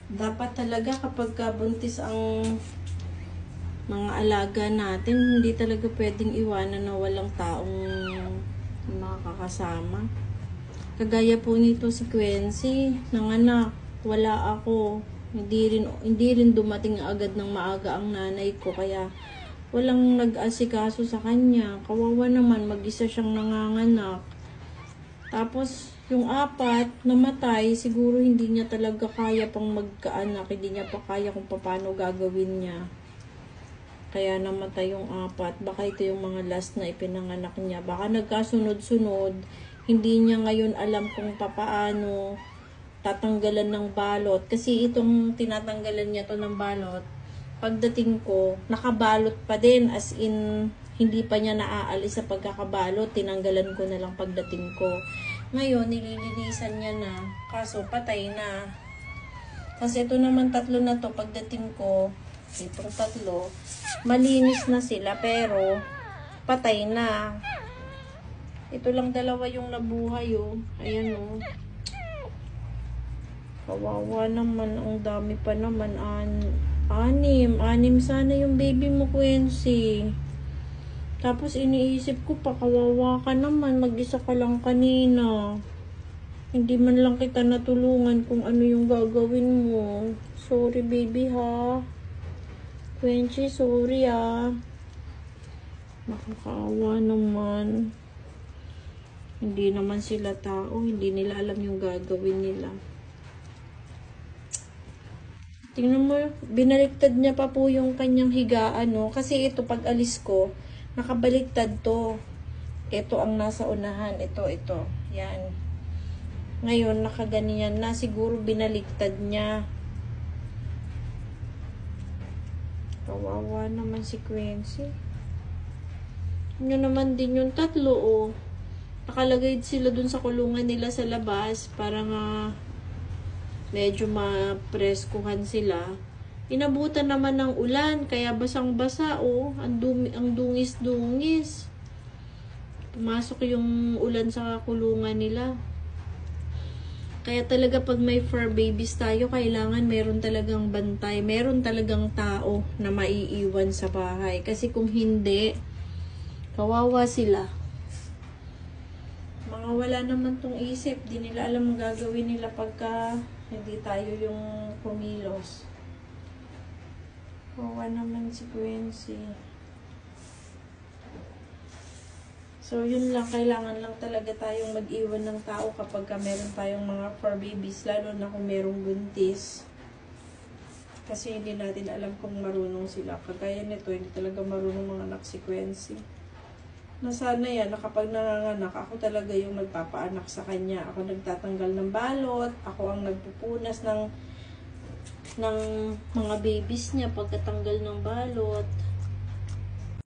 Dapat talaga kapag buntis ang mga alaga natin, hindi talaga pwedeng iwanan na walang taong makakasama. Kagaya po nito si Quincy, nanganak, wala ako. Hindi rin dumating agad ng maaga ang nanay ko, kaya walang nag-asikaso sa kanya. Kawawa naman, mag-isa siyang nanganganak. Tapos, yung 4 namatay, siguro hindi niya talaga kaya pang magkaanak. Hindi niya pa kaya kung paano gagawin niya. Kaya namatay yung 4. Baka ito yung mga last na ipinanganak niya. Baka nagkasunod-sunod. Hindi niya ngayon alam kung paano tatanggalan ng balot. Kasi itong tinatanggalan niya to ng balot, pagdating ko, nakabalot pa din. As in, hindi pa niya naaalis sa pagkakabalot. Tinanggalan ko na lang pagdating ko. Ngayon, nililinisan niya na. Kaso, patay na. Kasi ito naman 3 na to, pagdating ko, itong 3, malinis na sila, pero patay na. Ito lang 2 yung nabuhay, oh. Ayan, oh. Kawawa naman, ang dami pa naman. 6 sana yung baby mo, Quincy. Tapos iniisip ko pa, kawawa ka naman, mag-isa ka lang kanina. Hindi man lang kita natulungan kung ano yung gagawin mo. Sorry baby ha. Quincy, sorry ah. Nakakaawa naman. Hindi naman sila tao, hindi nila alam yung gagawin nila. Tingnan mo, binaliktad niya pa po yung kanyang higaan, no? Kasi ito, pag alis ko, nakabaliktad to. Ito ang nasa unahan. Ito. Yan. Ngayon, nakaganyan na. Siguro binaliktad niya. Kawawa naman si Quincy. Yun naman din yung 3, oh. Nakalagay sila dun sa kulungan nila sa labas para nga medyo mapreskuhan sila. Inabutan naman ng ulan, kaya basang-basa, oh. Ang dungis-dungis. Pumasok yung ulan sa kulungan nila. Kaya talaga pag may fur babies tayo, kailangan meron talagang bantay. Meron talagang tao na maiiwan sa bahay. Kasi kung hindi, kawawa sila. Mga wala naman tong isip. Di nila alam ang gagawin nila pagka hindi tayo yung kumilos. Kawawa naman si Quincy. So, yun lang. Kailangan lang talaga tayong mag-iwan ng tao kapag meron tayong mga fur babies. Lalo na kung merong buntis. Kasi hindi natin alam kung marunong sila. Kagaya nito, hindi talaga marunong mga anak si Quincy. Nasana yan, na kapag nanganganak, ako talaga yung nagpapaanak sa kanya. Ako nagtatanggal ng balot. Ako ang nagpupunas ng mga babies niya pagkatanggal ng balot.